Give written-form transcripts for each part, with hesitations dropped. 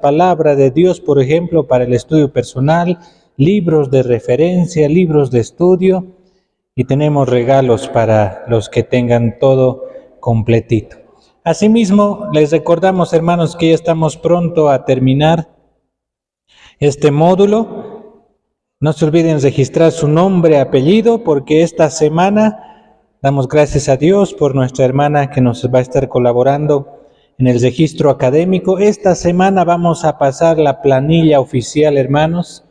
Palabra de Dios, por ejemplo, para el estudio personal, libros de referencia, libros de estudio, y tenemos regalos para los que tengan todo completito. Asimismo, les recordamos, hermanos, que ya estamos pronto a terminar este módulo. No se olviden registrar su nombre, apellido, porque esta semana damos gracias a Dios por nuestra hermana que nos va a estar colaborando en el registro académico. Esta semana vamos a pasar la planilla oficial, hermanos,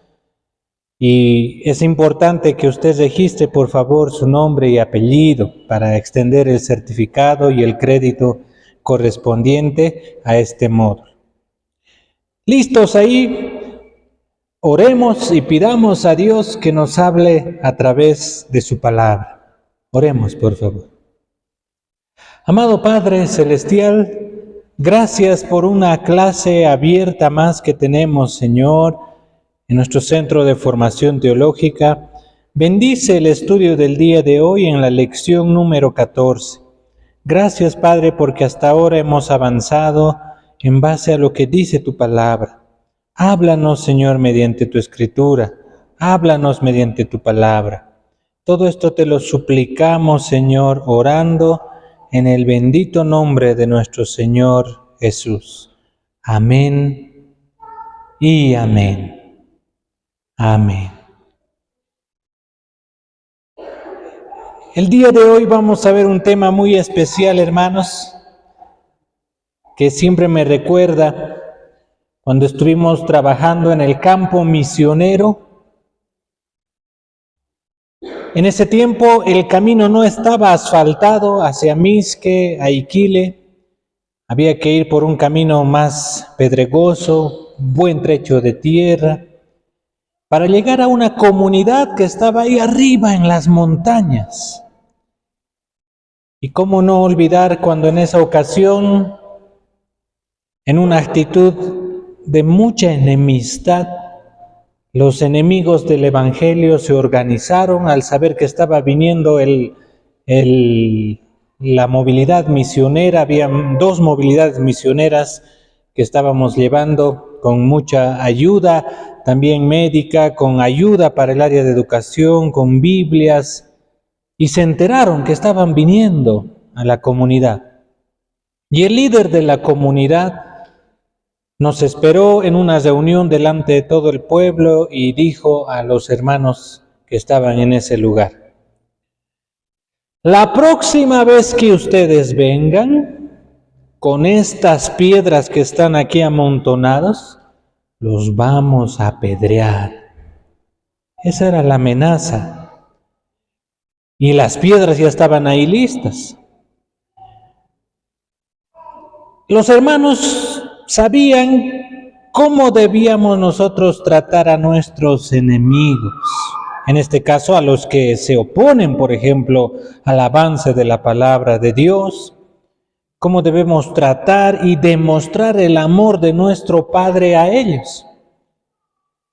y es importante que usted registre, por favor, su nombre y apellido para extender el certificado y el crédito correspondiente a este módulo. ¿Listos ahí? Oremos y pidamos a Dios que nos hable a través de su palabra. Oremos, por favor. Amado Padre Celestial, gracias por una clase abierta más que tenemos, Señor, en nuestro centro de formación teológica. Bendice el estudio del día de hoy en la lección número 14. Gracias, Padre, porque hasta ahora hemos avanzado en base a lo que dice tu palabra. Háblanos, Señor, mediante tu escritura. Háblanos mediante tu palabra. Todo esto te lo suplicamos, Señor, orando en el bendito nombre de nuestro Señor Jesús. Amén y amén. Amén. El día de hoy vamos a ver un tema muy especial, hermanos. que siempre me recuerda cuando estuvimos trabajando en el campo misionero. En ese tiempo el camino no estaba asfaltado hacia Misque, a Iquile. Había que ir por un camino más pedregoso, buen trecho de tierra, para llegar a una comunidad que estaba ahí arriba en las montañas. Y cómo no olvidar cuando en esa ocasión, en una actitud de mucha enemistad, los enemigos del Evangelio se organizaron al saber que estaba viniendo la movilidad misionera. Había 2 movilidades misioneras que estábamos llevando con mucha ayuda, también médica, con ayuda para el área de educación, con Biblias, y se enteraron que estaban viniendo a la comunidad. Y el líder de la comunidad nos esperó en una reunión delante de todo el pueblo y dijo a los hermanos que estaban en ese lugar: la próxima vez que ustedes vengan con estas piedras que están aquí amontonadas, los vamos a apedrear. Esa era la amenaza. Y las piedras ya estaban ahí listas. Los hermanos sabían cómo debíamos nosotros tratar a nuestros enemigos. En este caso, a los que se oponen, por ejemplo, al avance de la palabra de Dios. Cómo debemos tratar y demostrar el amor de nuestro Padre a ellos.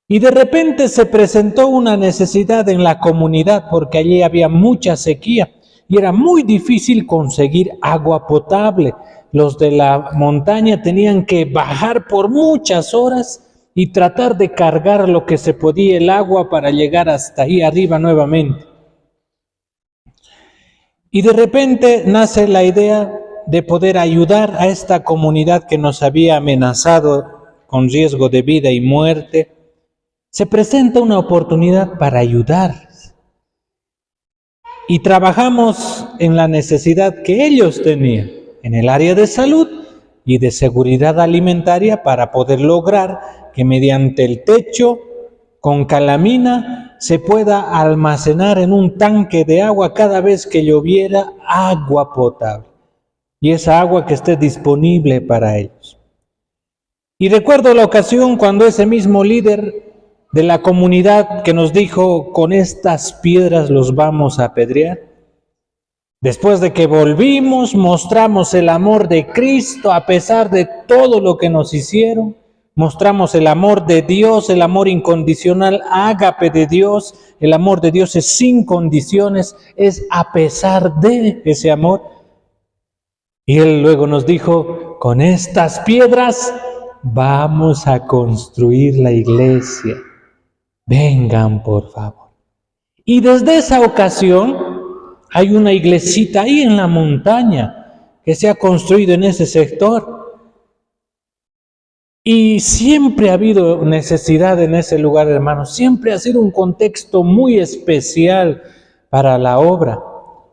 Y de repente se presentó una necesidad en la comunidad porque allí había mucha sequía y era muy difícil conseguir agua potable. Los de la montaña tenían que bajar por muchas horas y tratar de cargar lo que se podía el agua para llegar hasta ahí arriba nuevamente. Y de repente nace la idea de poder ayudar a esta comunidad que nos había amenazado con riesgo de vida y muerte. Se presenta una oportunidad para ayudar. Y trabajamos en la necesidad que ellos tenían en el área de salud y de seguridad alimentaria para poder lograr que mediante el techo con calamina se pueda almacenar en un tanque de agua cada vez que lloviera agua potable. Y esa agua que esté disponible para ellos. Y recuerdo la ocasión cuando ese mismo líder de la comunidad que nos dijo: con estas piedras los vamos a apedrear. Después de que volvimos, mostramos el amor de Cristo a pesar de todo lo que nos hicieron. Mostramos el amor de Dios, el amor incondicional, ágape de Dios. El amor de Dios es sin condiciones, es a pesar de ese amor. Y Él luego nos dijo: con estas piedras vamos a construir la iglesia. Vengan, por favor. Y desde esa ocasión hay una iglesita ahí en la montaña que se ha construido en ese sector. Y siempre ha habido necesidad en ese lugar, hermanos. Siempre ha sido un contexto muy especial para la obra.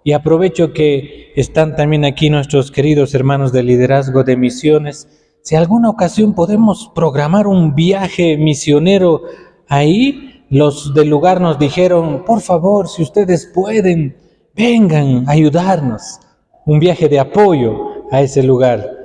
Y aprovecho que están también aquí nuestros queridos hermanos de liderazgo de misiones. Si alguna ocasión podemos programar un viaje misionero ahí, los del lugar nos dijeron: por favor, si ustedes pueden, vengan a ayudarnos. Un viaje de apoyo a ese lugar.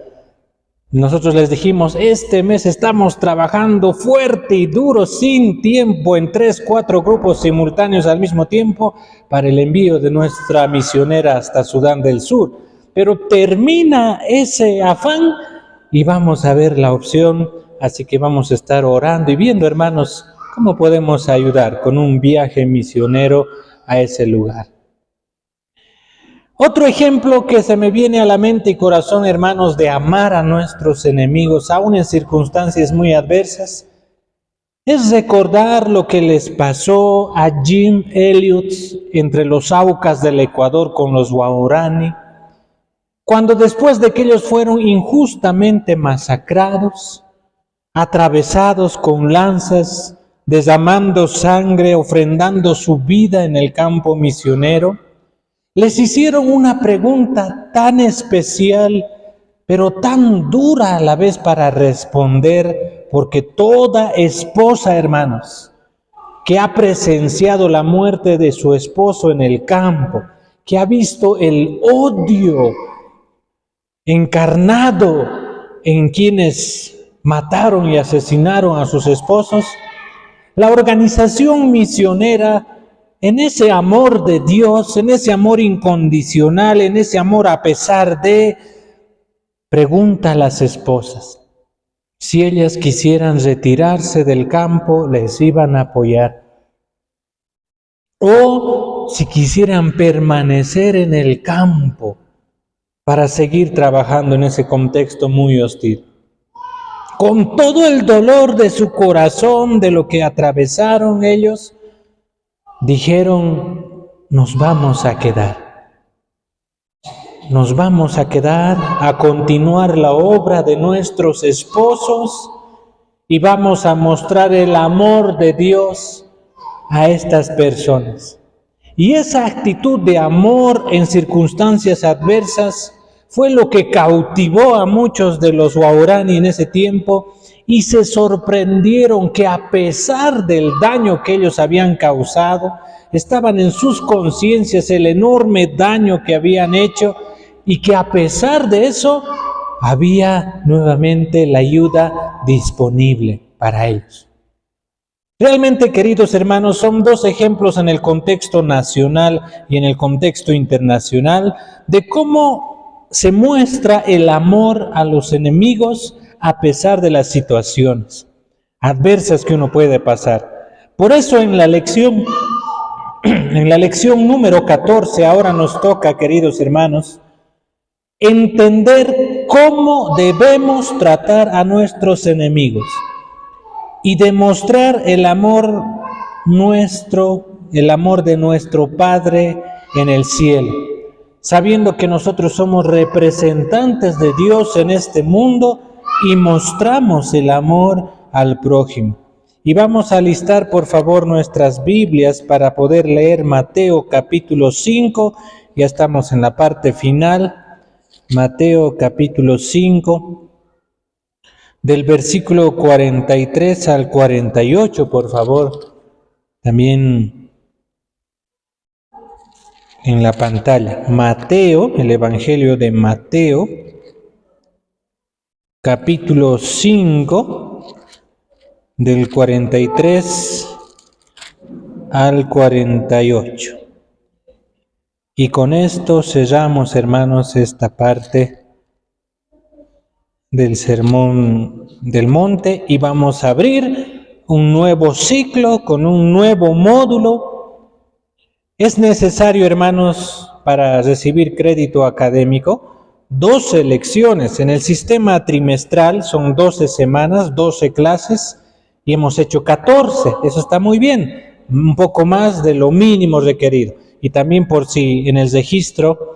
Nosotros les dijimos: este mes estamos trabajando fuerte y duro, sin tiempo, en 3, 4 grupos simultáneos al mismo tiempo, para el envío de nuestra misionera hasta Sudán del Sur. Pero termina ese afán y vamos a ver la opción, así que vamos a estar orando y viendo, hermanos, cómo podemos ayudar con un viaje misionero a ese lugar. Otro ejemplo que se me viene a la mente y corazón, hermanos, de amar a nuestros enemigos, aún en circunstancias muy adversas, es recordar lo que les pasó a Jim Elliot entre los Aucas del Ecuador con los Waorani, cuando después de que ellos fueron injustamente masacrados, atravesados con lanzas, derramando sangre, ofrendando su vida en el campo misionero, les hicieron una pregunta tan especial pero tan dura a la vez para responder, porque toda esposa, hermanos, que ha presenciado la muerte de su esposo en el campo, que ha visto el odio encarnado en quienes mataron y asesinaron a sus esposos, la organización misionera, en ese amor de Dios, en ese amor incondicional, en ese amor a pesar de, pregunta a las esposas, si ellas quisieran retirarse del campo, les iban a apoyar. O si quisieran permanecer en el campo para seguir trabajando en ese contexto muy hostil. Con todo el dolor de su corazón, de lo que atravesaron ellos, dijeron, nos vamos a quedar. Nos vamos a quedar a continuar la obra de nuestros esposos y vamos a mostrar el amor de Dios a estas personas. Y esa actitud de amor en circunstancias adversas fue lo que cautivó a muchos de los Waorani en ese tiempo y se sorprendieron que a pesar del daño que ellos habían causado, estaban en sus conciencias el enorme daño que habían hecho y que a pesar de eso había nuevamente la ayuda disponible para ellos. Realmente, queridos hermanos, son dos ejemplos en el contexto nacional y en el contexto internacional de cómo se muestra el amor a los enemigos a pesar de las situaciones adversas que uno puede pasar. Por eso en la lección número 14 ahora nos toca, queridos hermanos, entender cómo debemos tratar a nuestros enemigos y demostrar el amor de nuestro Padre en el cielo, sabiendo que nosotros somos representantes de Dios en este mundo y mostramos el amor al prójimo. Y vamos a listar, por favor, nuestras Biblias para poder leer Mateo capítulo 5, ya estamos en la parte final. Mateo capítulo 5, del versículo 43 al 48, por favor, también en la pantalla. Mateo, el Evangelio de Mateo, capítulo 5, del 43 al 48. Y con esto cerramos, hermanos, esta parte del Sermón del Monte y vamos a abrir un nuevo ciclo con un nuevo módulo. Es necesario, hermanos, para recibir crédito académico, 12 lecciones. En el sistema trimestral son 12 semanas, 12 clases y hemos hecho 14. Eso está muy bien, un poco más de lo mínimo requerido. Y también por si en el registro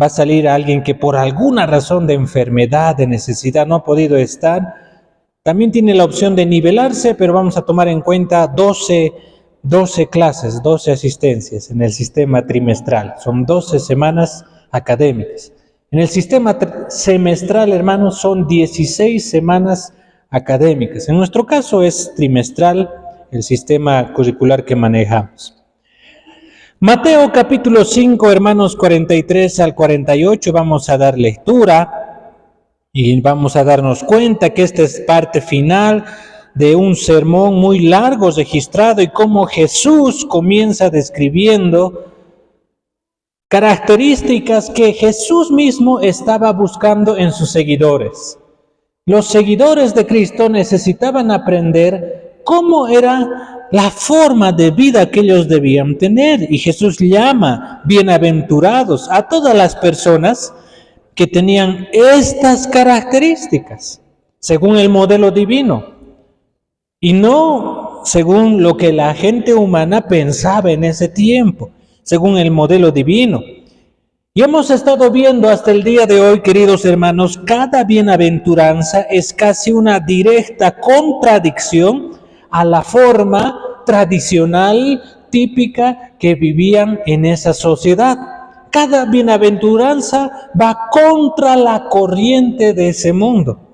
va a salir alguien que por alguna razón de enfermedad, de necesidad, no ha podido estar, también tiene la opción de nivelarse, pero vamos a tomar en cuenta 12 clases, 12 asistencias en el sistema trimestral. Son 12 semanas académicas. En el sistema semestral, hermanos, son 16 semanas académicas. En nuestro caso es trimestral el sistema curricular que manejamos. Mateo capítulo 5, hermanos, 43 al 48, vamos a dar lectura y vamos a darnos cuenta que esta es parte final de un sermón muy largo registrado y cómo Jesús comienza describiendo características que Jesús mismo estaba buscando en sus seguidores. Los seguidores de Cristo necesitaban aprender cómo era la forma de vida que ellos debían tener. Y Jesús llama bienaventurados a todas las personas que tenían estas características, según el modelo divino, y no según lo que la gente humana pensaba en ese tiempo, según el modelo divino. Y hemos estado viendo hasta el día de hoy, queridos hermanos, cada bienaventuranza es casi una directa contradicción a la forma tradicional, típica que vivían en esa sociedad. Cada bienaventuranza va contra la corriente de ese mundo.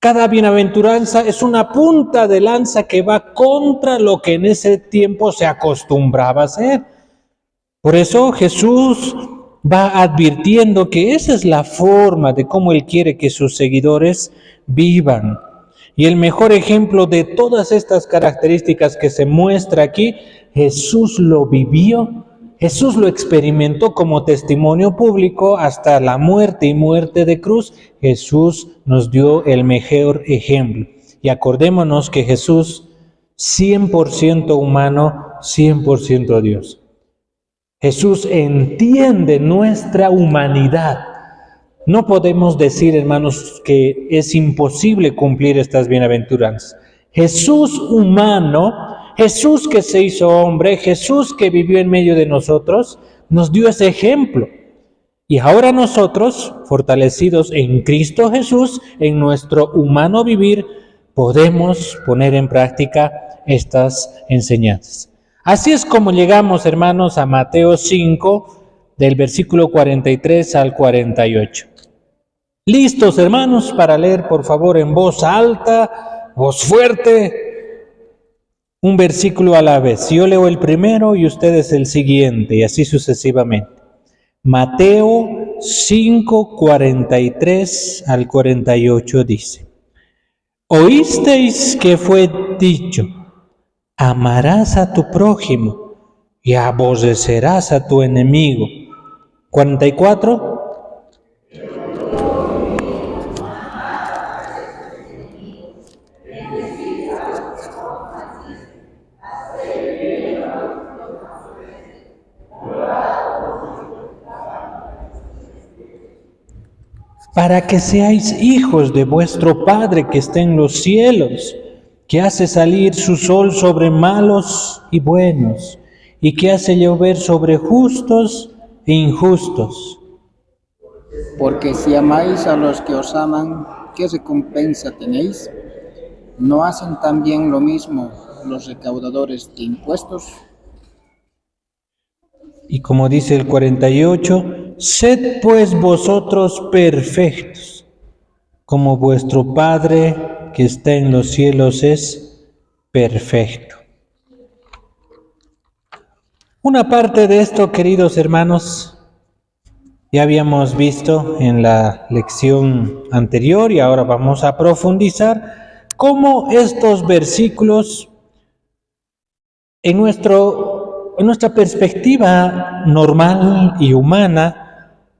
Cada bienaventuranza es una punta de lanza que va contra lo que en ese tiempo se acostumbraba a hacer. Por eso Jesús va advirtiendo que esa es la forma de cómo Él quiere que sus seguidores vivan. Y el mejor ejemplo de todas estas características que se muestra aquí, Jesús lo vivió. Jesús lo experimentó como testimonio público hasta la muerte y muerte de cruz. Jesús nos dio el mejor ejemplo. Y acordémonos que Jesús, 100% humano, 100% Dios. Jesús entiende nuestra humanidad. No podemos decir, hermanos, que es imposible cumplir estas bienaventuranzas. Jesús humano, Jesús que se hizo hombre, Jesús que vivió en medio de nosotros, nos dio ese ejemplo. Y ahora nosotros, fortalecidos en Cristo Jesús, en nuestro humano vivir, podemos poner en práctica estas enseñanzas. Así es como llegamos, hermanos, a Mateo 5, del versículo 43 al 48. ¿Listos, hermanos, para leer, por favor, en voz alta, voz fuerte? Un versículo a la vez. Yo leo el primero y ustedes el siguiente, y así sucesivamente. Mateo 5, 43 al 48 dice: Oísteis que fue dicho, amarás a tu prójimo y aborrecerás a tu enemigo. 44. Para que seáis hijos de vuestro Padre que está en los cielos, que hace salir su sol sobre malos y buenos, y que hace llover sobre justos e injustos. Porque si amáis a los que os aman, ¿qué recompensa tenéis? ¿No hacen también lo mismo los recaudadores de impuestos? Y como dice el 48, sed pues vosotros perfectos, como vuestro Padre que está en los cielos es perfecto. Una parte de esto, queridos hermanos, ya habíamos visto en la lección anterior y ahora vamos a profundizar cómo estos versículos en nuestra perspectiva normal y humana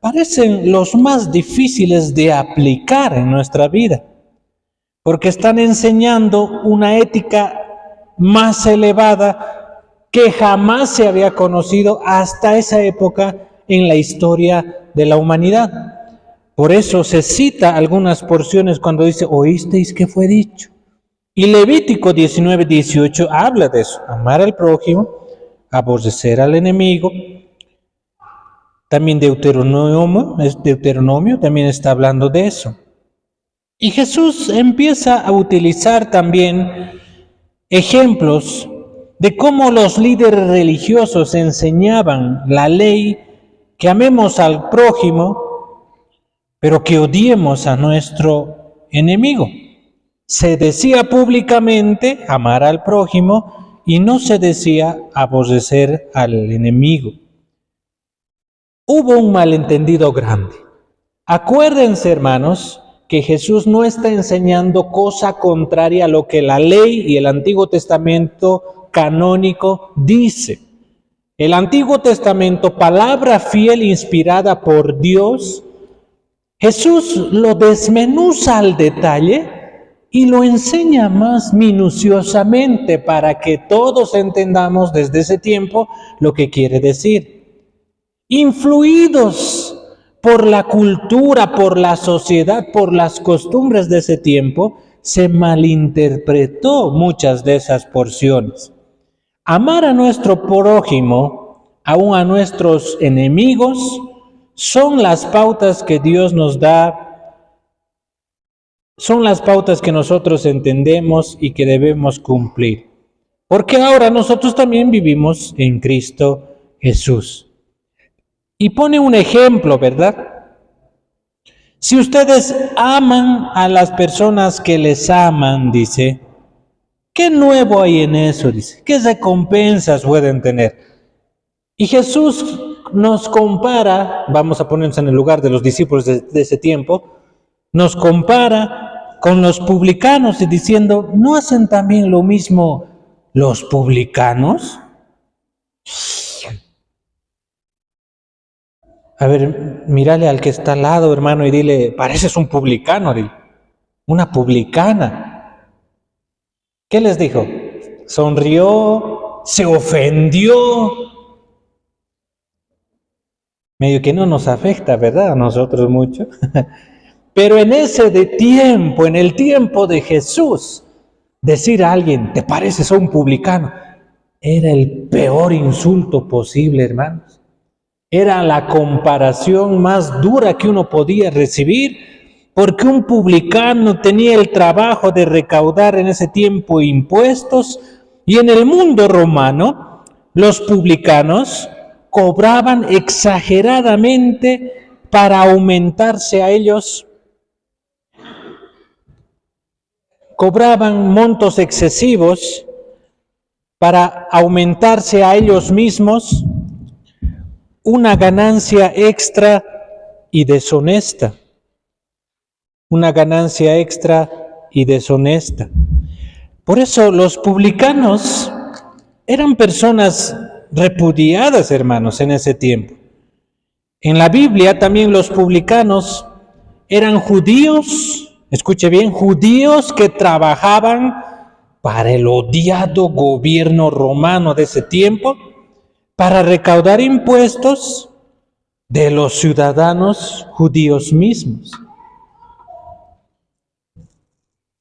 parecen los más difíciles de aplicar en nuestra vida, porque están enseñando una ética más elevada que jamás se había conocido hasta esa época en la historia de la humanidad. Por eso se cita algunas porciones cuando dice, oísteis que fue dicho. Y Levítico 19, 18 habla de eso, amar al prójimo, aborrecer al enemigo. También Deuteronomio también está hablando de eso. Y Jesús empieza a utilizar también ejemplos de cómo los líderes religiosos enseñaban la ley, que amemos al prójimo, pero que odiemos a nuestro enemigo. Se decía públicamente amar al prójimo y no se decía aborrecer al enemigo. Hubo un malentendido grande. Acuérdense, hermanos, que Jesús no está enseñando cosa contraria a lo que la ley y el Antiguo Testamento canónico dice. El Antiguo Testamento, palabra fiel inspirada por Dios, Jesús lo desmenuza al detalle y lo enseña más minuciosamente para que todos entendamos desde ese tiempo lo que quiere decir. Influidos por la cultura, por la sociedad, por las costumbres de ese tiempo, se malinterpretó muchas de esas porciones. Amar a nuestro prójimo, aun a nuestros enemigos, son las pautas que Dios nos da, son las pautas que nosotros entendemos y que debemos cumplir. Porque ahora nosotros también vivimos en Cristo Jesús. Y pone un ejemplo, ¿verdad? Si ustedes aman a las personas que les aman, dice, ¿qué nuevo hay en eso? Dice, ¿qué recompensas pueden tener? Y Jesús nos compara, vamos a ponernos en el lugar de los discípulos de ese tiempo, nos compara con los publicanos y diciendo, ¿no hacen también lo mismo los publicanos? A ver, mírale al que está al lado, hermano, y dile, pareces un publicano, dile, una publicana. ¿Qué les dijo? Sonrió, se ofendió. Medio que no nos afecta, ¿verdad? A nosotros mucho. Pero en ese tiempo, en el tiempo de Jesús, decir a alguien, te pareces a un publicano, era el peor insulto posible, hermanos. Era la comparación más dura que uno podía recibir, porque un publicano tenía el trabajo de recaudar en ese tiempo impuestos, y en el mundo romano, los publicanos cobraban exageradamente para aumentarse a ellos. Cobraban montos excesivos para aumentarse a ellos mismos una ganancia extra y deshonesta. Una ganancia extra y deshonesta. Por eso los publicanos eran personas repudiadas, hermanos, en ese tiempo. En la Biblia también los publicanos eran judíos, escuche bien, judíos que trabajaban para el odiado gobierno romano de ese tiempo, para recaudar impuestos de los ciudadanos judíos mismos.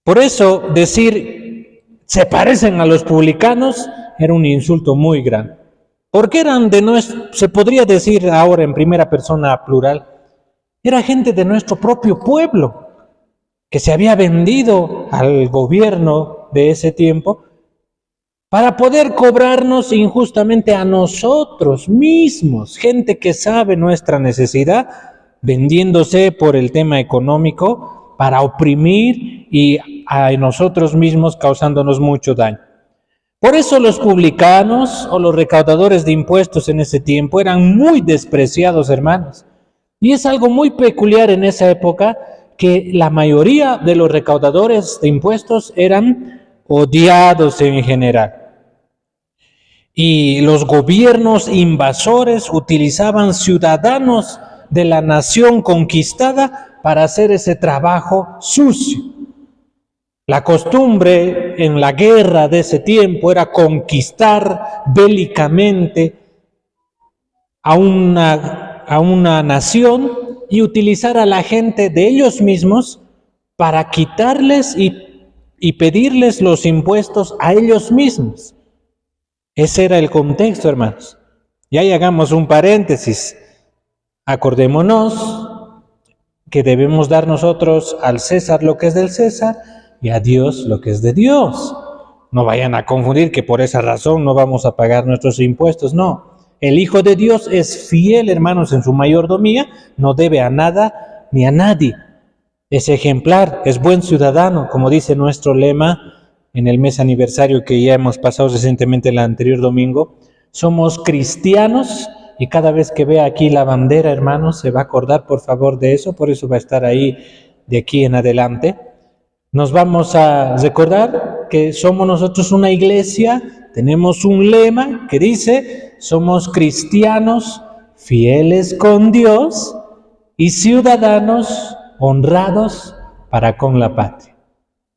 Por eso decir se parecen a los publicanos era un insulto muy grande. Porque eran se podría decir ahora en primera persona plural, era gente de nuestro propio pueblo, que se había vendido al gobierno de ese tiempo para poder cobrarnos injustamente a nosotros mismos, gente que sabe nuestra necesidad, vendiéndose por el tema económico para oprimir y a nosotros mismos causándonos mucho daño. Por eso los publicanos o los recaudadores de impuestos en ese tiempo eran muy despreciados, hermanos. Y es algo muy peculiar en esa época que la mayoría de los recaudadores de impuestos eran odiados en general. Y los gobiernos invasores utilizaban ciudadanos de la nación conquistada para hacer ese trabajo sucio. La costumbre en la guerra de ese tiempo era conquistar bélicamente a una nación y utilizar a la gente de ellos mismos para quitarles y pedirles los impuestos a ellos mismos. Ese era el contexto, hermanos. Y ahí hagamos un paréntesis. Acordémonos que debemos dar nosotros al César lo que es del César y a Dios lo que es de Dios. No vayan a confundir que por esa razón no vamos a pagar nuestros impuestos, no. El Hijo de Dios es fiel, hermanos, en su mayordomía, no debe a nada ni a nadie. Es ejemplar, es buen ciudadano, como dice nuestro lema en el mes aniversario que ya hemos pasado recientemente el anterior domingo. Somos cristianos y cada vez que vea aquí la bandera, hermanos, se va a acordar por favor de eso, por eso va a estar ahí de aquí en adelante. Nos vamos a recordar que somos nosotros una iglesia, tenemos un lema que dice, somos cristianos fieles con Dios y ciudadanos honrados para con la patria.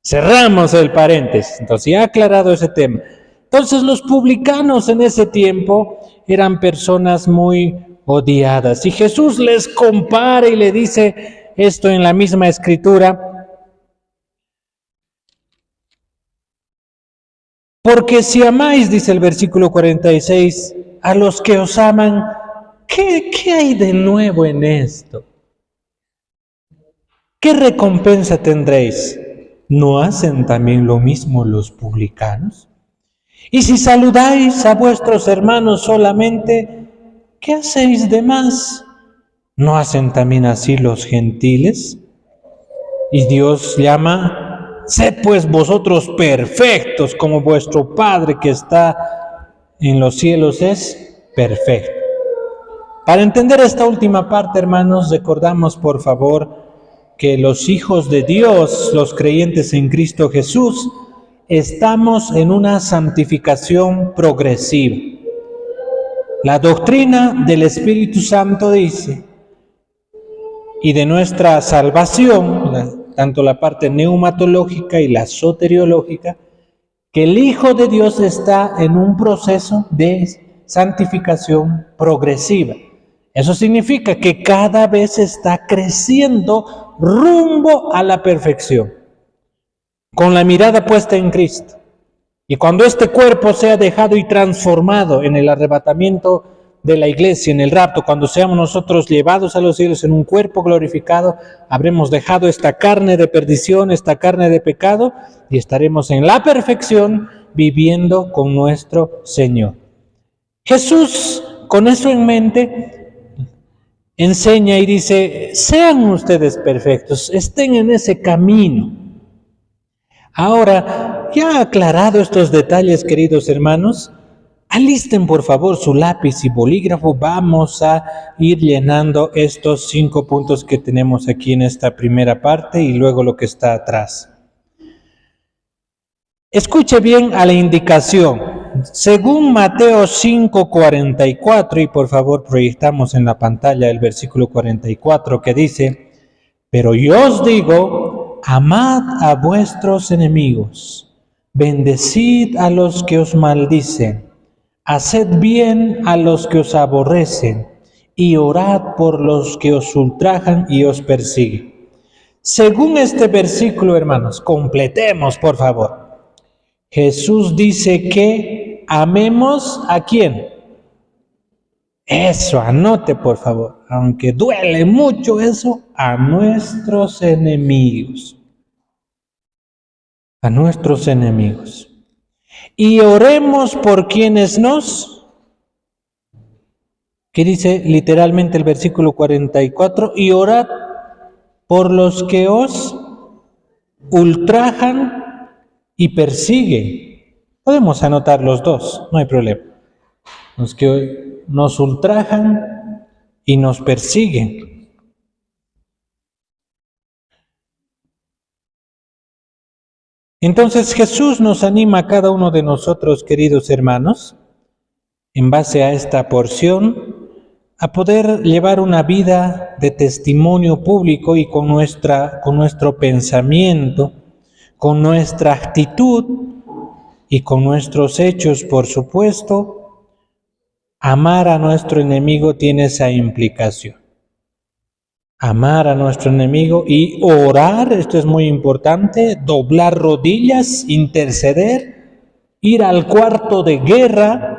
Cerramos el paréntesis, entonces ya aclarado ese tema. Entonces los publicanos en ese tiempo eran personas muy odiadas y Jesús les compara y le dice esto en la misma escritura. Porque si amáis, dice el versículo 46, a los que os aman, ¿qué hay de nuevo en esto? ¿Qué recompensa tendréis? ¿No hacen también lo mismo los publicanos? Y si saludáis a vuestros hermanos solamente, ¿qué hacéis de más? ¿No hacen también así los gentiles? Y Dios llama, sed pues vosotros perfectos, como vuestro Padre que está en los cielos es perfecto. Para entender esta última parte, hermanos, recordamos por favor que los hijos de Dios, los creyentes en Cristo Jesús, estamos en una santificación progresiva. La doctrina del Espíritu Santo dice, y de nuestra salvación, tanto la parte neumatológica y la soteriológica, que el Hijo de Dios está en un proceso de santificación progresiva. Eso significa que cada vez está creciendo rumbo a la perfección, con la mirada puesta en Cristo. Y cuando este cuerpo sea dejado y transformado en el arrebatamiento de la iglesia, en el rapto, cuando seamos nosotros llevados a los cielos en un cuerpo glorificado, habremos dejado esta carne de perdición, esta carne de pecado, y estaremos en la perfección viviendo con nuestro Señor. Jesús, con eso en mente, enseña y dice, sean ustedes perfectos, estén en ese camino. Ahora, ya aclarado estos detalles, queridos hermanos, alisten por favor su lápiz y bolígrafo. Vamos a ir llenando estos 5 puntos que tenemos aquí en esta primera parte y luego lo que está atrás. Escuche bien a la indicación. Según Mateo 5:44, y por favor proyectamos en la pantalla el versículo 44 que dice, pero yo os digo, amad a vuestros enemigos, bendecid a los que os maldicen, haced bien a los que os aborrecen, y orad por los que os ultrajan y os persiguen. Según este versículo, hermanos, completemos por favor. Jesús dice que amemos ¿a quién? Eso, anote por favor, aunque duele mucho eso, a nuestros enemigos. A nuestros enemigos. Y oremos por quienes nos... ¿Qué dice literalmente el versículo 44? Y orad por los que os ultrajan y persiguen. Podemos anotar los dos, no hay problema. Los que nos ultrajan y nos persiguen. Entonces Jesús nos anima a cada uno de nosotros, queridos hermanos, en base a esta porción, a poder llevar una vida de testimonio público y con nuestro pensamiento, con nuestra actitud y con nuestros hechos, por supuesto, amar a nuestro enemigo tiene esa implicación. Amar a nuestro enemigo y orar, esto es muy importante, doblar rodillas, interceder, ir al cuarto de guerra.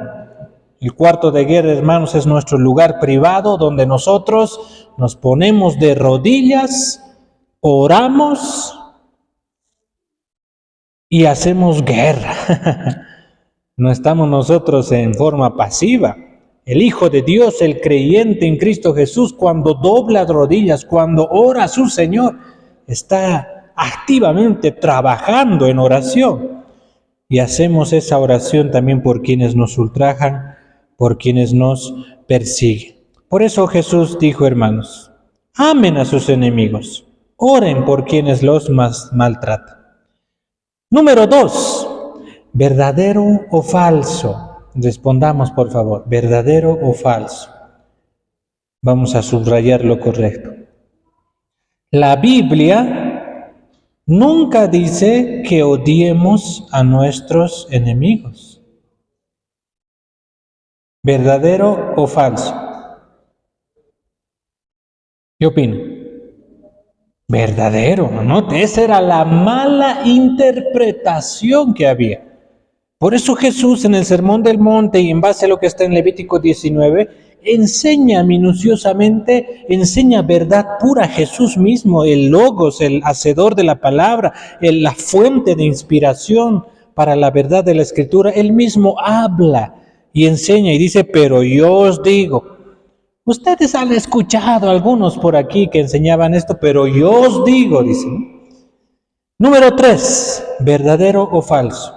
El cuarto de guerra, hermanos, es nuestro lugar privado donde nosotros nos ponemos de rodillas, oramos y hacemos guerra. No estamos nosotros en forma pasiva. El Hijo de Dios, el creyente en Cristo Jesús, cuando dobla rodillas, cuando ora a su Señor, está activamente trabajando en oración. Y hacemos esa oración también por quienes nos ultrajan, por quienes nos persiguen. Por eso Jesús dijo, hermanos, amen a sus enemigos, oren por quienes los maltratan. Número 2, ¿verdadero o falso? Respondamos, por favor, ¿verdadero o falso? Vamos a subrayar lo correcto. La Biblia nunca dice que odiemos a nuestros enemigos. ¿Verdadero o falso? ¿Qué opino? Verdadero, ¿no? Esa era la mala interpretación que había. Por eso Jesús en el Sermón del Monte y en base a lo que está en Levítico 19, enseña minuciosamente, enseña verdad pura. Jesús mismo, el Logos, el hacedor de la palabra, la fuente de inspiración para la verdad de la Escritura, él mismo habla y enseña y dice, pero yo os digo, Ustedes han escuchado algunos por aquí que enseñaban esto, pero yo os digo, dicen. Número 3, ¿verdadero o falso?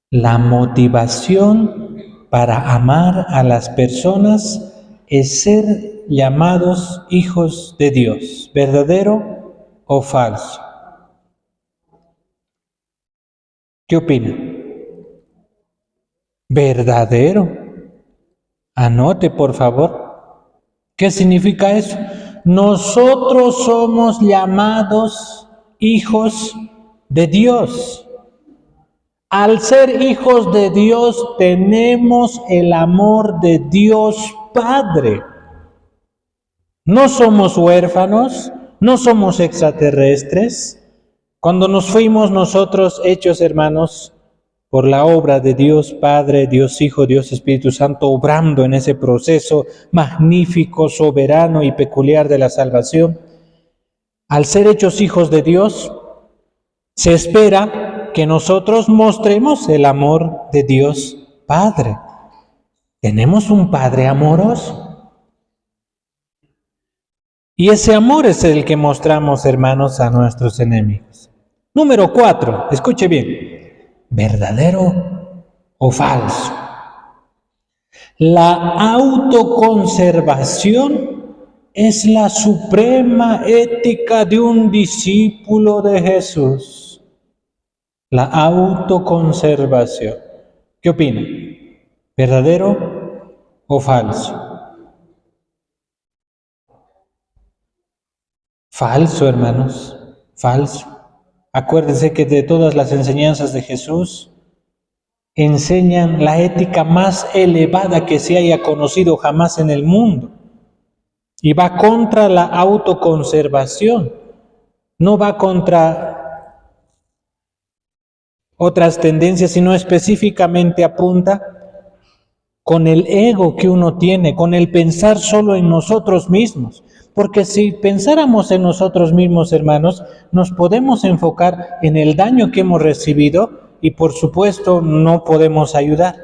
La motivación para amar a las personas es ser llamados hijos de Dios. ¿Verdadero o falso? ¿Qué opina? ¿Verdadero? Anote, por favor. ¿Qué significa eso? Nosotros somos llamados hijos de Dios. Al ser hijos de Dios tenemos el amor de Dios Padre. No somos huérfanos, no somos extraterrestres. Cuando nos fuimos nosotros hechos hermanos por la obra de Dios Padre, Dios Hijo, Dios Espíritu Santo, obrando en ese proceso magnífico, soberano y peculiar de la salvación, al ser hechos hijos de Dios, se espera que nosotros mostremos el amor de Dios Padre. ¿Tenemos un Padre amoroso? Y ese amor es el que mostramos, hermanos, a nuestros enemigos. Número 4, escuche bien, ¿verdadero o falso? La autoconservación es la suprema ética de un discípulo de Jesús. La autoconservación. ¿Qué opina? ¿Verdadero o falso? Falso, hermanos, falso. Acuérdense que de todas las enseñanzas de Jesús enseñan la ética más elevada que se haya conocido jamás en el mundo. Y va contra la autoconservación, no va contra otras tendencias, sino específicamente apunta con el ego que uno tiene, con el pensar solo en nosotros mismos. Porque si pensáramos en nosotros mismos, hermanos, nos podemos enfocar en el daño que hemos recibido y por supuesto no podemos ayudar.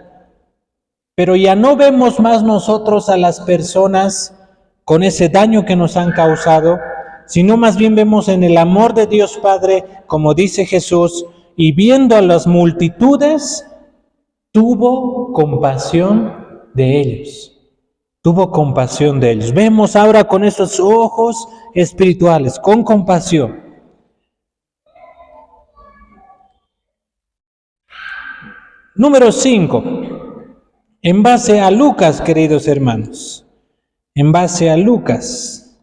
Pero ya no vemos más nosotros a las personas con ese daño que nos han causado, sino más bien vemos en el amor de Dios Padre, como dice Jesús, y viendo a las multitudes, tuvo compasión de ellos. Tuvo compasión de ellos. Vemos ahora con esos ojos espirituales, con compasión. Número 5. En base a Lucas, queridos hermanos. En base a Lucas.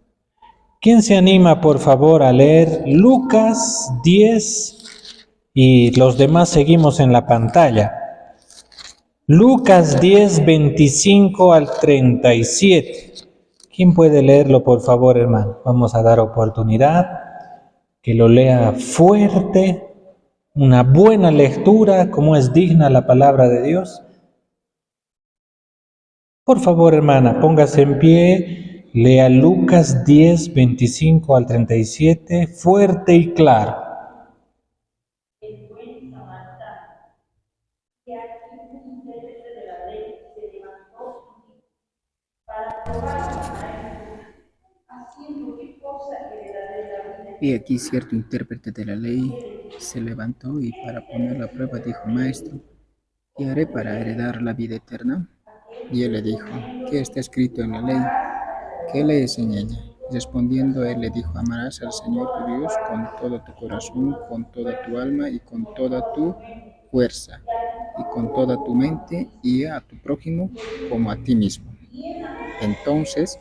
¿Quién se anima, por favor, a leer Lucas 10? Y los demás seguimos en la pantalla. Lucas 10, 25 al 37. ¿Quién puede leerlo, por favor, hermano? Vamos a dar oportunidad que lo lea fuerte, una buena lectura, como es digna la palabra de Dios. Por favor, hermana, póngase en pie, lea Lucas 10, 25 al 37, fuerte y claro. Y aquí cierto intérprete de la ley se levantó y para ponerlo a prueba dijo: Maestro, ¿qué haré para heredar la vida eterna? Y él le dijo: ¿qué está escrito en la ley? ¿Qué lees en ella? Respondiendo él le dijo: amarás al Señor tu Dios con todo tu corazón, con toda tu alma y con toda tu fuerza, y con toda tu mente, y a tu prójimo como a ti mismo. Entonces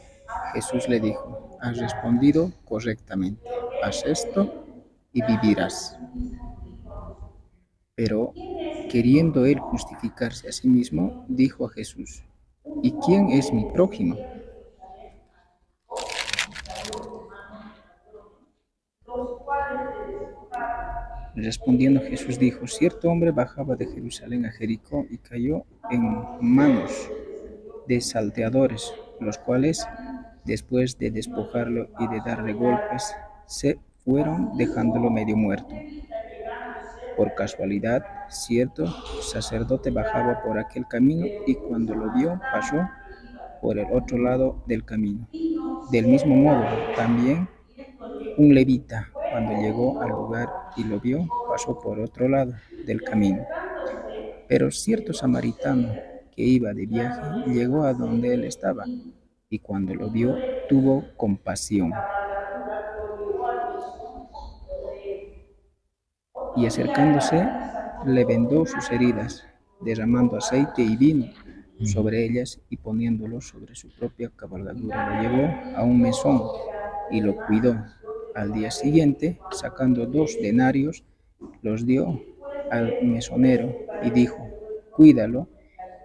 Jesús le dijo: has respondido correctamente, haz esto y vivirás. Pero queriendo él justificarse a sí mismo, dijo a Jesús: ¿y quién es mi prójimo? Respondiendo Jesús dijo: cierto hombre bajaba de Jerusalén a Jericó y cayó en manos de salteadores, los cuales, después de despojarlo y de darle golpes, se fueron dejándolo medio muerto. Por casualidad, cierto sacerdote bajaba por aquel camino y cuando lo vio, pasó por el otro lado del camino. Del mismo modo, también un levita, cuando llegó al lugar y lo vio, pasó por otro lado del camino. Pero cierto samaritano que iba de viaje llegó a donde él estaba, y cuando lo vio, tuvo compasión. Y acercándose, le vendó sus heridas, derramando aceite y vino sobre ellas y poniéndolo sobre su propia cabalgadura. Lo llevó a un mesón y lo cuidó. Al día siguiente, sacando 2 denarios, los dio al mesonero y dijo: cuídalo,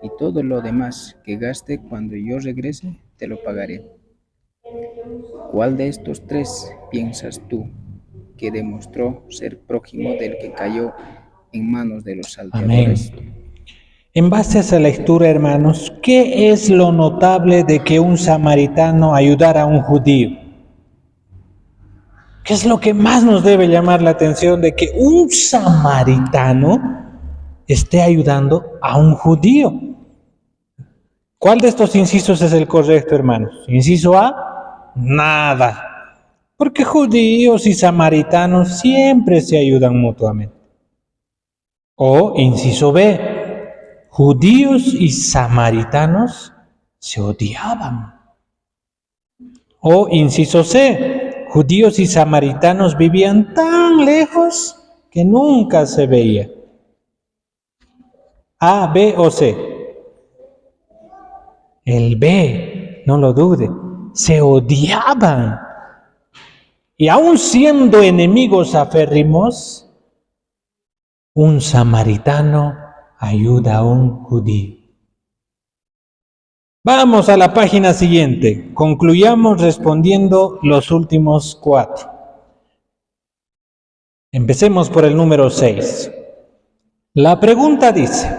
y todo lo demás que gaste cuando yo regrese te lo pagaré. ¿Cuál de estos 3 piensas tú que demostró ser prójimo del que cayó en manos de los salteadores? Amén. En base a esa lectura, hermanos, ¿qué es lo notable de que un samaritano ayudara a un judío? ¿Qué es lo que más nos debe llamar la atención de que un samaritano esté ayudando a un judío? ¿Cuál de estos incisos es el correcto, hermanos? Inciso A, nada. Porque judíos y samaritanos siempre se ayudan mutuamente. O inciso B, judíos y samaritanos se odiaban. O inciso C, judíos y samaritanos vivían tan lejos que nunca se veían. A, B o C. El B, no lo dude, se odiaban. Y aun siendo enemigos aférrimos, un samaritano ayuda a un judío. Vamos a la página siguiente. Concluyamos respondiendo los últimos 4. Empecemos por el número 6. La pregunta dice: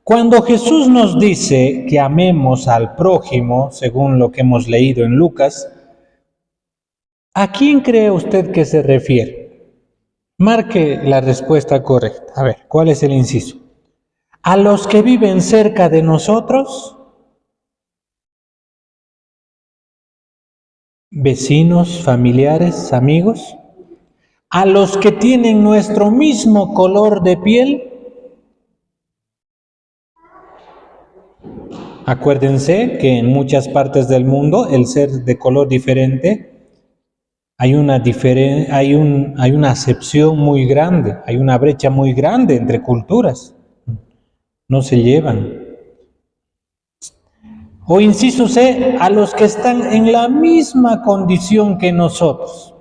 cuando Jesús nos dice que amemos al prójimo, según lo que hemos leído en Lucas, ¿a quién cree usted que se refiere? Marque la respuesta correcta. A ver, ¿cuál es el inciso? ¿A los que viven cerca de nosotros? ¿Vecinos, familiares, amigos? ¿A los que tienen nuestro mismo color de piel? Acuérdense que en muchas partes del mundo el ser de color diferente hay una acepción muy grande, hay una brecha muy grande entre culturas. No se llevan. O inciso C, a los que están en la misma condición que nosotros.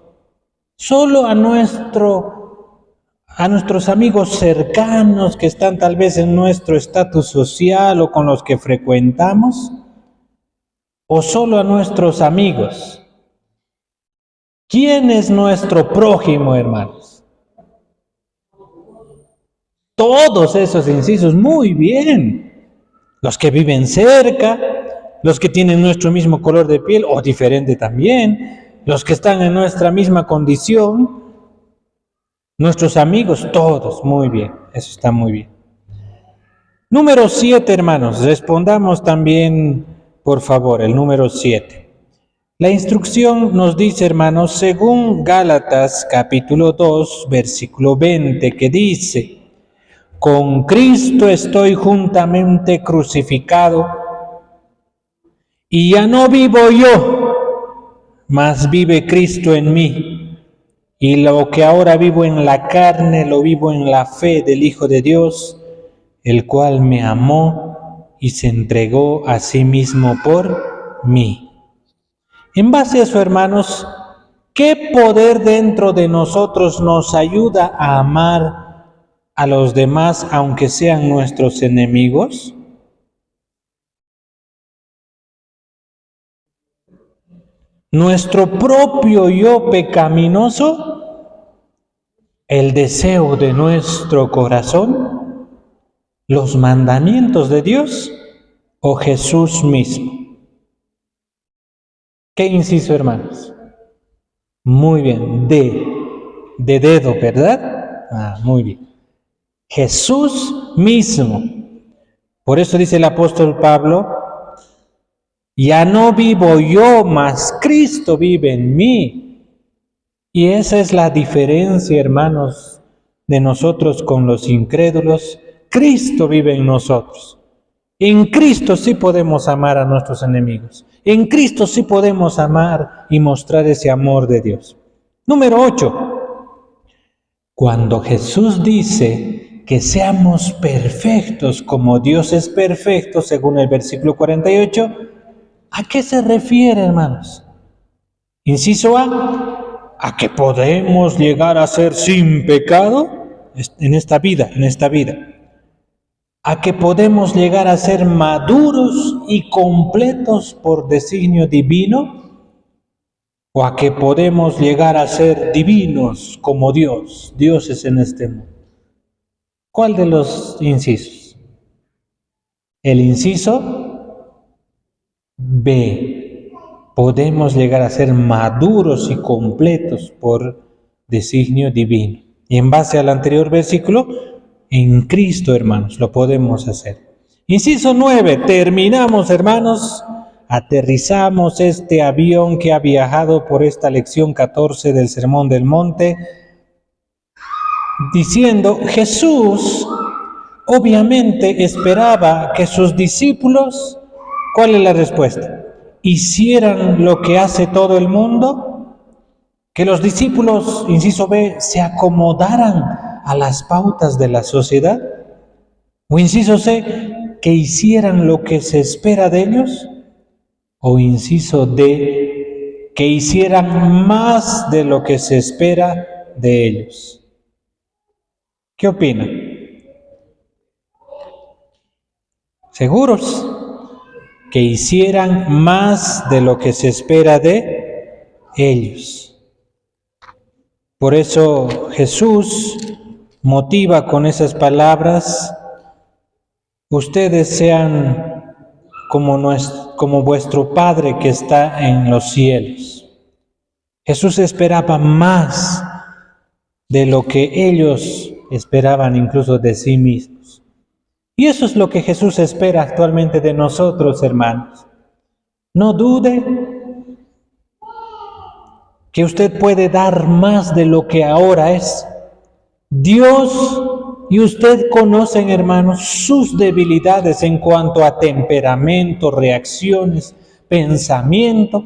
Solo a nuestros amigos cercanos que están tal vez en nuestro estatus social o con los que frecuentamos, o solo a nuestros amigos. ¿Quién es nuestro prójimo, hermanos? Todos esos incisos, muy bien. Los que viven cerca, los que tienen nuestro mismo color de piel o diferente también, los que están en nuestra misma condición, nuestros amigos, todos, muy bien, eso está muy bien. Número 7, hermanos, respondamos también, por favor, el número 7. La instrucción nos dice, hermanos, según Gálatas capítulo 2, versículo 20, que dice: con Cristo estoy juntamente crucificado, y ya no vivo yo, mas vive Cristo en mí. Y lo que ahora vivo en la carne, lo vivo en la fe del Hijo de Dios, el cual me amó y se entregó a sí mismo por mí. En base a eso, hermanos, ¿qué poder dentro de nosotros nos ayuda a amar a los demás, aunque sean nuestros enemigos? Nuestro propio yo pecaminoso, el deseo de nuestro corazón, los mandamientos de Dios o Jesús mismo. ¿Qué inciso, hermanos? Muy bien, de dedo, ¿verdad? Muy bien. Jesús mismo. Por eso dice el apóstol Pablo: Ya no vivo yo, mas Cristo vive en mí. Y esa es la diferencia, hermanos, de nosotros con los incrédulos. Cristo vive en nosotros. En Cristo sí podemos amar a nuestros enemigos. En Cristo sí podemos amar y mostrar ese amor de Dios. Número 8. Cuando Jesús dice que seamos perfectos como Dios es perfecto, según el versículo 48, ¿a qué se refiere, hermanos? Inciso A que podemos llegar a ser sin pecado en esta vida. A que podemos llegar a ser maduros y completos por designio divino, o a que podemos llegar a ser divinos como Dios, dioses en este mundo. ¿Cuál de los incisos? El inciso B. Podemos llegar a ser maduros y completos por designio divino. Y en base al anterior versículo, en Cristo, hermanos, lo podemos hacer. Inciso 9. Terminamos, hermanos. Aterrizamos este avión que ha viajado por esta lección 14 del Sermón del Monte, diciendo, Jesús obviamente esperaba que sus discípulos, ¿cuál es la respuesta? Hicieran lo que hace todo el mundo, que los discípulos, inciso B, se acomodaran a las pautas de la sociedad, o inciso C, que hicieran lo que se espera de ellos, o inciso D, que hicieran más de lo que se espera de ellos. ¿Qué opinan? ¿Seguros? Que hicieran más de lo que se espera de ellos. Por eso Jesús motiva con esas palabras, ustedes sean como vuestro Padre que está en los cielos. Jesús esperaba más de lo que ellos esperaban incluso de sí mismos. Y eso es lo que Jesús espera actualmente de nosotros, hermanos. No dude que usted puede dar más de lo que ahora es. Dios y usted conocen, hermanos, sus debilidades en cuanto a temperamento, reacciones, pensamiento.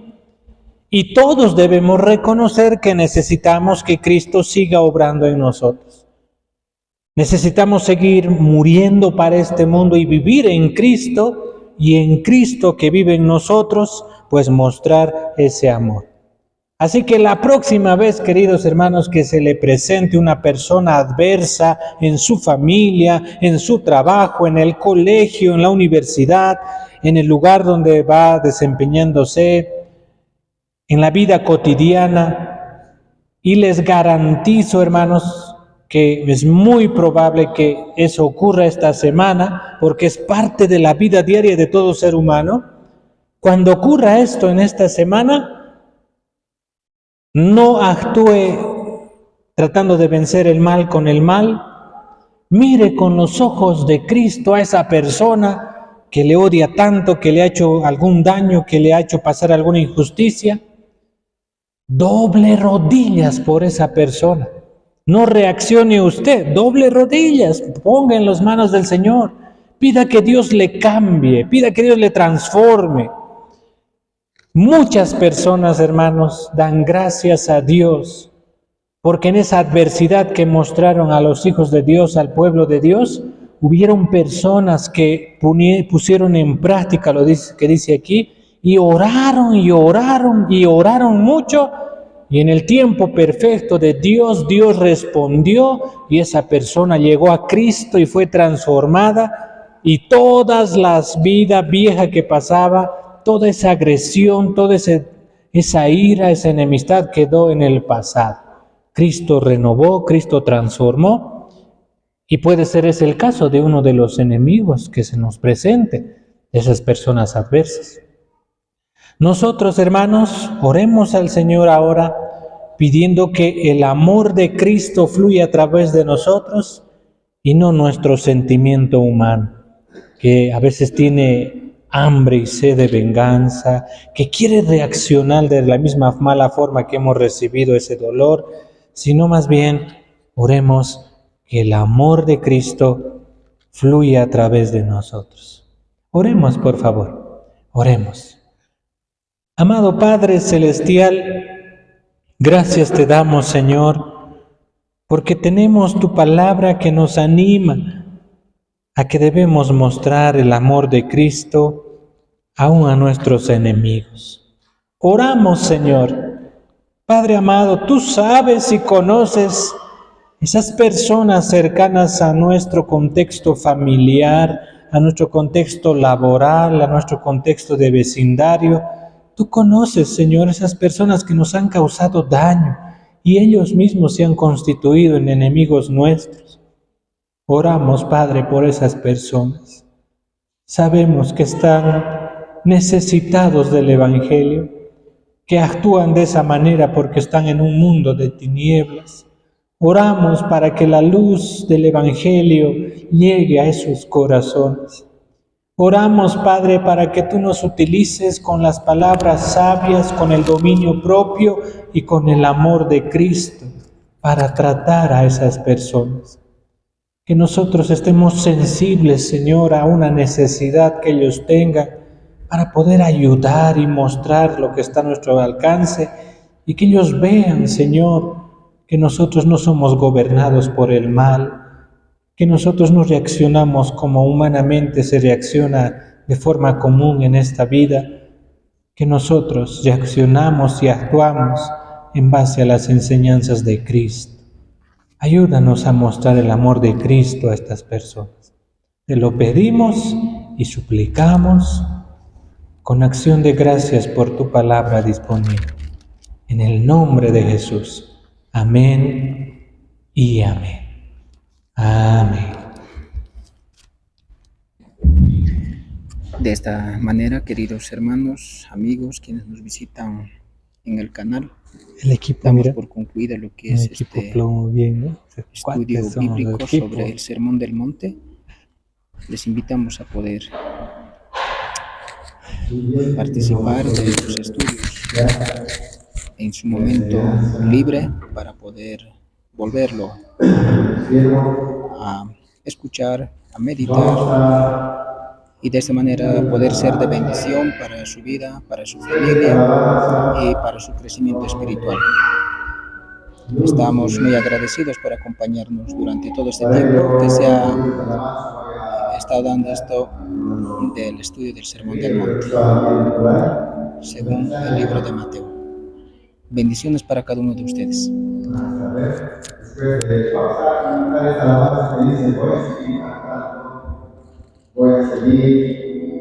Y todos debemos reconocer que necesitamos que Cristo siga obrando en nosotros. Necesitamos seguir muriendo para este mundo y vivir en Cristo, y en Cristo que vive en nosotros, pues mostrar ese amor. Así que la próxima vez, queridos hermanos, que se le presente una persona adversa en su familia, en su trabajo, en el colegio, en la universidad, en el lugar donde va desempeñándose, en la vida cotidiana, y les garantizo, hermanos, que es muy probable que eso ocurra esta semana, porque es parte de la vida diaria de todo ser humano. Cuando ocurra esto en esta semana, no actúe tratando de vencer el mal con el mal. Mire con los ojos de Cristo a esa persona que le odia tanto, que le ha hecho algún daño, que le ha hecho pasar alguna injusticia. Doble rodillas por esa persona. No reaccione usted, doble rodillas, ponga en las manos del Señor. Pida que Dios le cambie, pida que Dios le transforme. Muchas personas, hermanos, dan gracias a Dios, porque en esa adversidad que mostraron a los hijos de Dios, al pueblo de Dios, hubieron personas que pusieron en práctica lo que dice aquí, y oraron y oraron y oraron mucho, y en el tiempo perfecto de Dios, Dios respondió, y esa persona llegó a Cristo y fue transformada, y todas las vidas viejas que pasaba, toda esa agresión, toda esa ira, esa enemistad quedó en el pasado. Cristo renovó, Cristo transformó, y puede ser ese el caso de uno de los enemigos que se nos presente, esas personas adversas. Nosotros, hermanos, oremos al Señor ahora, pidiendo que el amor de Cristo fluya a través de nosotros y no nuestro sentimiento humano, que a veces tiene hambre y sed de venganza, que quiere reaccionar de la misma mala forma que hemos recibido ese dolor, sino más bien oremos que el amor de Cristo fluya a través de nosotros. Oremos, por favor, oremos. Amado Padre Celestial, gracias te damos, Señor, porque tenemos tu palabra que nos anima a que debemos mostrar el amor de Cristo aún a nuestros enemigos. Oramos, Señor. Padre amado, tú sabes y conoces esas personas cercanas a nuestro contexto familiar, a nuestro contexto laboral, a nuestro contexto de vecindario. Tú conoces, Señor, esas personas que nos han causado daño y ellos mismos se han constituido en enemigos nuestros. Oramos, Padre, por esas personas. Sabemos que están necesitados del Evangelio, que actúan de esa manera porque están en un mundo de tinieblas. Oramos para que la luz del Evangelio llegue a esos corazones. Oramos, Padre, para que tú nos utilices con las palabras sabias, con el dominio propio y con el amor de Cristo para tratar a esas personas. Que nosotros estemos sensibles, Señor, a una necesidad que ellos tengan para poder ayudar y mostrar lo que está a nuestro alcance y que ellos vean, Señor, que nosotros no somos gobernados por el mal, que nosotros no reaccionamos como humanamente se reacciona de forma común en esta vida, que nosotros reaccionamos y actuamos en base a las enseñanzas de Cristo. Ayúdanos a mostrar el amor de Cristo a estas personas. Te lo pedimos y suplicamos con acción de gracias por tu palabra disponible. En el nombre de Jesús. Amén y amén. Amén. De esta manera, queridos hermanos, amigos, quienes nos visitan en el canal, El equipo, damos mira, por concluida lo que el es equipo este plomo bien, ¿no? estudio Cuates somos bíblico del equipo. sobre el Sermón del Monte. Les invitamos a poder participar de estos estudios en su momento libre para poder volverlo a escuchar, a meditar y de esta manera poder ser de bendición para su vida, para su familia y para su crecimiento espiritual. Estamos muy agradecidos por acompañarnos durante todo este tiempo que se ha estado dando esto del estudio del Sermón del Monte, según el libro de Mateo. Bendiciones para cada uno de ustedes. Voy a seguir